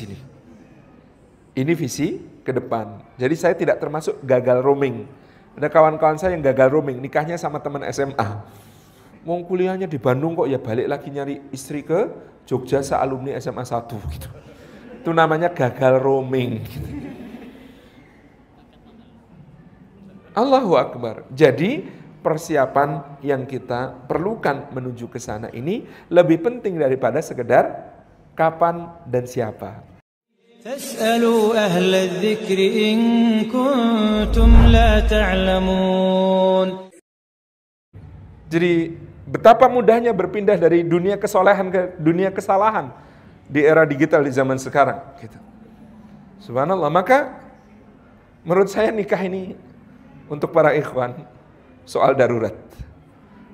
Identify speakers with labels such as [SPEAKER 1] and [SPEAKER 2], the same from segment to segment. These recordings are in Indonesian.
[SPEAKER 1] sini. Ini visi ke depan. Jadi saya tidak termasuk gagal roaming. Ada kawan-kawan saya yang gagal roaming, nikahnya sama teman SMA. Mau kuliahnya di Bandung kok ya balik lagi nyari istri ke Jogja se-alumni SMA 1 gitu. Itu namanya gagal roaming. Gitu. Allahu Akbar. Jadi persiapan yang kita perlukan menuju ke sana ini lebih penting daripada sekedar kapan dan siapa.
[SPEAKER 2] فاسألوا أهل الذكر إن كنتم لا تعلمون.
[SPEAKER 1] Jadi betapa mudahnya berpindah dari dunia kesolehan ke dunia kesalahan di era digital di zaman sekarang. Gitu. Subhanallah. Maka menurut saya nikah ini untuk para ikhwan soal darurat.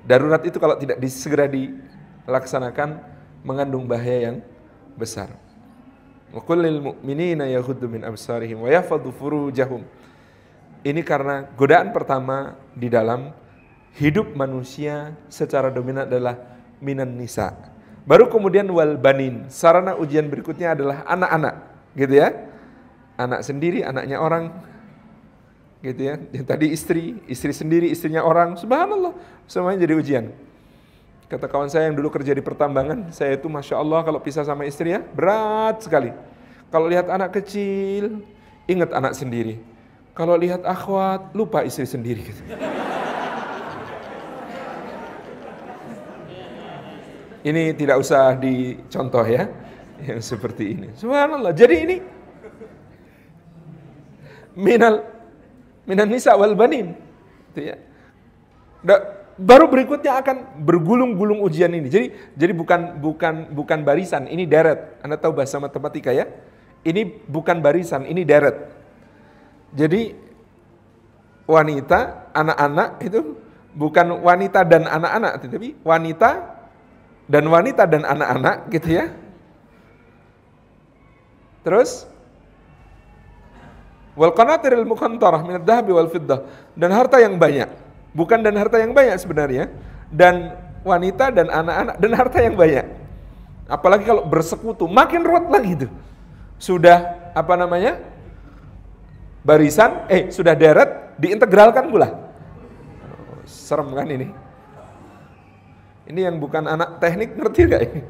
[SPEAKER 1] Darurat itu kalau tidak segera dilaksanakan mengandung bahaya yang besar. Wa qul lil mu'minina yaghuddu min absarihim wa yahfadhu furujahum. Ini karena godaan pertama di dalam hidup manusia secara dominan adalah minan nisa. Baru kemudian wal banin. Sarana ujian berikutnya adalah anak-anak, gitu ya. Anak sendiri, anaknya orang, gitu ya. Yang tadi istri sendiri, istrinya orang. Subhanallah, semuanya jadi ujian. Kata kawan saya yang dulu kerja di pertambangan, saya itu Masya Allah kalau pisah sama istri ya, berat sekali. Kalau lihat anak kecil, ingat anak sendiri. Kalau lihat akhwat, lupa istri sendiri. Gitu. Ini tidak usah dicontoh ya, yang seperti ini. Subhanallah, jadi ini minan nisa wal banin. Gitu ya. Baru berikutnya akan bergulung-gulung ujian ini. Jadi bukan barisan, ini deret. Anda tahu bahasa matematika ya? Ini bukan barisan, ini deret. Jadi wanita, anak-anak itu bukan wanita dan anak-anak, tetapi wanita dan anak-anak gitu ya. Terus wal qanatiril muqantarah minadh dhahabi wal fiddah, dan harta yang banyak. Bukan dan harta yang banyak sebenarnya, dan wanita dan anak-anak dan harta yang banyak. Apalagi kalau bersekutu, makin ruwet lagi itu. Sudah barisan, sudah deret, diintegralkan pula. Serem kan ini? Ini yang bukan anak teknik ngerti gak ini?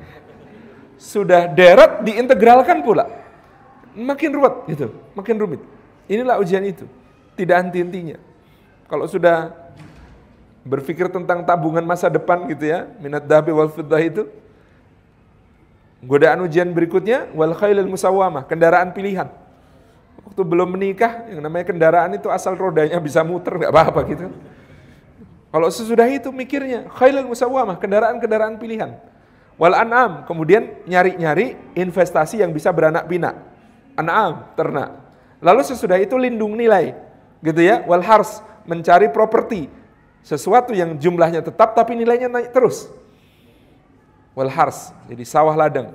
[SPEAKER 1] Sudah deret, diintegralkan pula. Makin ruwet gitu, makin rumit. Inilah ujian itu, tidak henti-hentinya. Kalau sudah berpikir tentang tabungan masa depan gitu ya, minad dhahabi wal fiddah itu, godaan ujian berikutnya wal khailil musawwamah, kendaraan pilihan. Waktu belum menikah, yang namanya kendaraan itu asal rodanya bisa muter nggak apa-apa gitu. Kalau sesudah itu mikirnya khailil musawwamah, kendaraan pilihan. Wal an'am, kemudian nyari-nyari investasi yang bisa beranak pinak. An'am, ternak. Lalu sesudah itu lindung nilai, gitu ya. Wal hars, mencari properti. Sesuatu yang jumlahnya tetap tapi nilainya naik terus. Wal hars, jadi sawah ladang,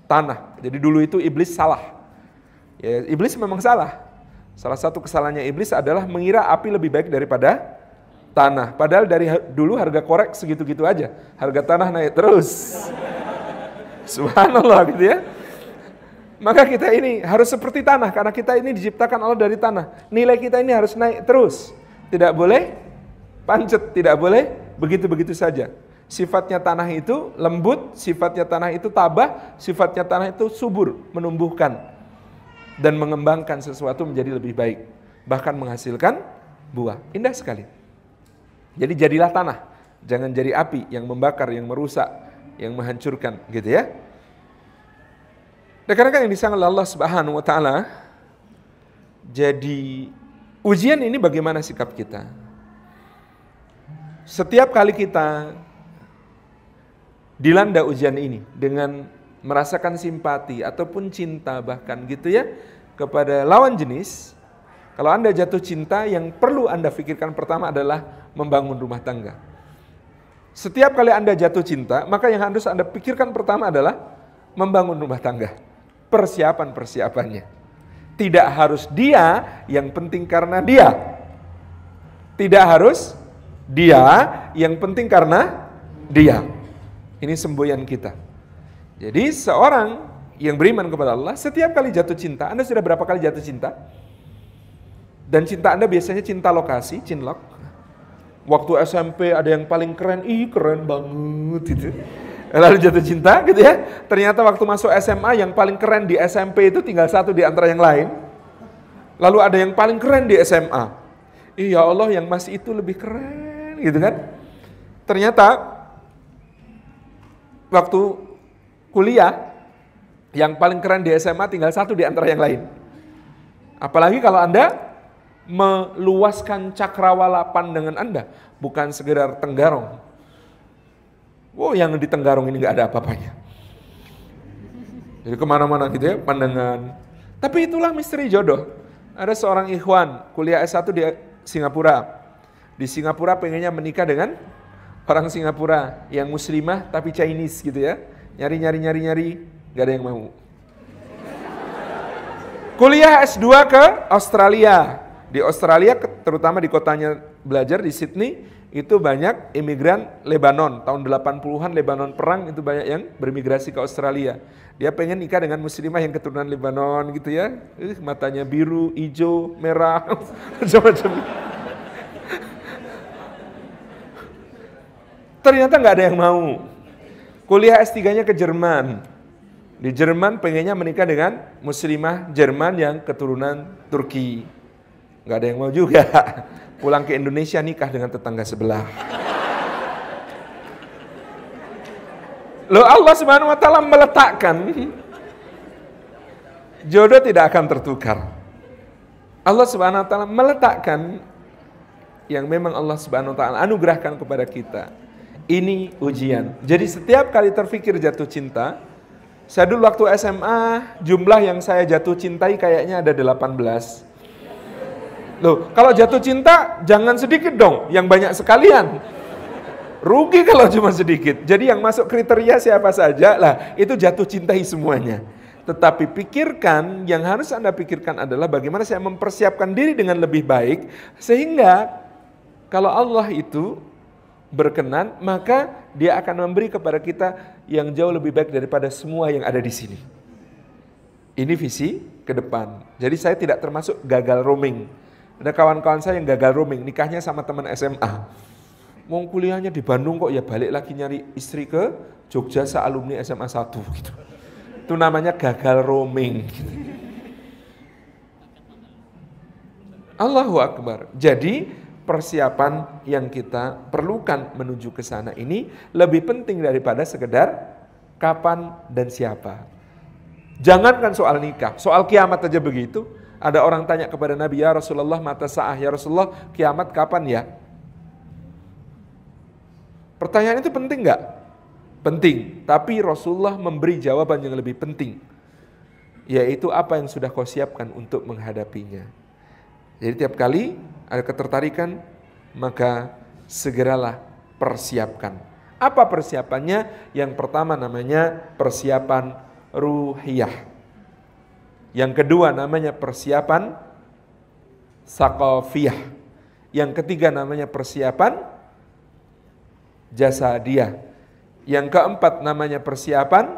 [SPEAKER 1] tanah. Jadi dulu itu iblis salah. Ya, iblis memang salah. Salah satu kesalahannya iblis adalah mengira api lebih baik daripada tanah. Padahal dari dulu harga korek segitu-gitu aja. Harga tanah naik terus. Subhanallah gitu ya. Maka kita ini harus seperti tanah, karena kita ini diciptakan Allah dari tanah. Nilai kita ini harus naik terus. Tidak boleh pancet, tidak boleh begitu-begitu saja. Sifatnya tanah itu lembut, sifatnya tanah itu tabah, sifatnya tanah itu subur, menumbuhkan dan mengembangkan sesuatu menjadi lebih baik, bahkan menghasilkan buah. Indah sekali. Jadi jadilah tanah, jangan jadi api yang membakar, yang merusak, yang menghancurkan, gitu ya. Dan karena yang disayang oleh Allah Subhanahu wa taala, jadi ujian ini bagaimana sikap kita? Setiap kali kita dilanda ujian ini dengan merasakan simpati ataupun cinta bahkan gitu ya kepada lawan jenis, kalau Anda jatuh cinta, yang perlu Anda pikirkan pertama adalah membangun rumah tangga. Setiap kali Anda jatuh cinta, maka yang harus Anda pikirkan pertama adalah membangun rumah tangga. Persiapan-persiapannya. Tidak harus dia, yang penting karena dia. Tidak harus dia, yang penting karena dia. Ini semboyan kita. Jadi seorang yang beriman kepada Allah, setiap kali jatuh cinta, Anda sudah berapa kali jatuh cinta? Dan cinta Anda biasanya cinta lokasi, cinlok. Waktu SMP ada yang paling keren, keren banget gitu. Lalu jatuh cinta gitu ya. Ternyata waktu masuk SMA yang paling keren di SMP itu tinggal satu di antara yang lain. Lalu ada yang paling keren di SMA. Ya Allah, yang masih itu lebih keren gitu kan. Ternyata waktu kuliah yang paling keren di SMA tinggal satu di antara yang lain. Apalagi kalau Anda meluaskan cakrawala pandangan Anda, bukan sekedar Tenggarong. Yang di Tenggarong ini nggak ada apa-apanya. Jadi kemana-mana gitu ya pandangan. Tapi itulah misteri jodoh. Ada seorang ikhwan kuliah S1 di Singapura. Di Singapura pengennya menikah dengan orang Singapura yang muslimah tapi Chinese gitu ya. Nyari, nggak ada yang mau. Kuliah S2 ke Australia. Di Australia, terutama di kotanya belajar di Sydney, itu banyak imigran Lebanon. Tahun 80-an Lebanon perang, itu banyak yang bermigrasi ke Australia. Dia pengen nikah dengan muslimah yang keturunan Lebanon gitu ya. Matanya biru, hijau, merah, macam-macam. Ternyata nggak ada yang mau. Kuliah S3-nya ke Jerman. Di Jerman pengennya menikah dengan muslimah Jerman yang keturunan Turki. Nggak ada yang mau juga. Pulang ke Indonesia nikah dengan tetangga sebelah. Loh, Allah Subhanahu wa taala meletakkan jodoh tidak akan tertukar. Allah Subhanahu wa taala meletakkan yang memang Allah Subhanahu wa taala anugerahkan kepada kita. Ini ujian. Jadi setiap kali terfikir jatuh cinta, saya dulu waktu SMA jumlah yang saya jatuh cintai kayaknya ada 18. Loh, kalau jatuh cinta jangan sedikit dong, yang banyak sekalian. Rugi kalau cuma sedikit. Jadi yang masuk kriteria siapa saja lah, itu jatuh cintai semuanya. Tetapi pikirkan, yang harus Anda pikirkan adalah bagaimana saya mempersiapkan diri dengan lebih baik, sehingga kalau Allah itu berkenan, maka Dia akan memberi kepada kita yang jauh lebih baik daripada semua yang ada di sini. Ini visi ke depan. Jadi saya tidak termasuk gagal roaming. Ada kawan-kawan saya yang gagal roaming, nikahnya sama teman SMA. Mau kuliahnya di Bandung kok ya balik lagi nyari istri ke Jogja se-alumni SMA 1 gitu. Itu namanya gagal roaming. Allahu Akbar. Jadi persiapan yang kita perlukan menuju ke sana ini lebih penting daripada sekedar kapan dan siapa. Jangankan soal nikah, soal kiamat aja begitu. Ada orang tanya kepada Nabi, ya Rasulullah, mata sa'ah, ya Rasulullah, kiamat kapan ya? Pertanyaan itu penting nggak? Penting, tapi Rasulullah memberi jawaban yang lebih penting, yaitu apa yang sudah kau siapkan untuk menghadapinya. Jadi tiap kali ada ketertarikan, maka segeralah persiapkan. Apa persiapannya? Yang pertama namanya persiapan ruhiyah. Yang kedua namanya persiapan saqafiyah. Yang ketiga namanya persiapan jasadiyah. Yang keempat namanya persiapan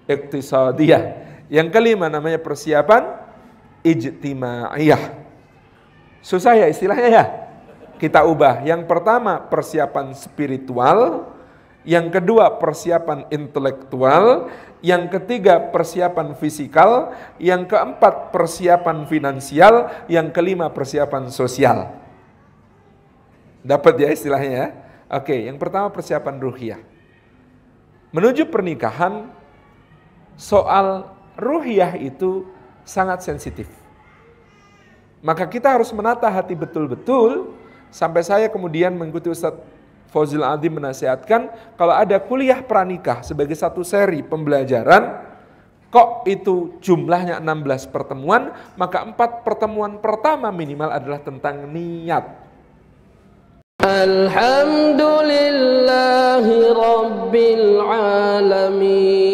[SPEAKER 1] iktisadiyah. Yang kelima namanya persiapan ijtimaiyah. Susah ya istilahnya ya? Kita ubah. Yang pertama persiapan spiritual. Yang kedua persiapan intelektual, yang ketiga persiapan fisikal, yang keempat persiapan finansial, yang kelima persiapan sosial. Dapat ya istilahnya ya? Oke, yang pertama persiapan ruhiyah. Menuju pernikahan, soal ruhiyah itu sangat sensitif. Maka kita harus menata hati betul-betul, sampai saya kemudian mengikuti Ustadz Fauzil Adzim menasihatkan, kalau ada kuliah pranikah sebagai satu seri pembelajaran, kok itu jumlahnya 16 pertemuan, maka 4 pertemuan pertama minimal adalah tentang niat.
[SPEAKER 3] Alhamdulillahi Rabbil Alamin.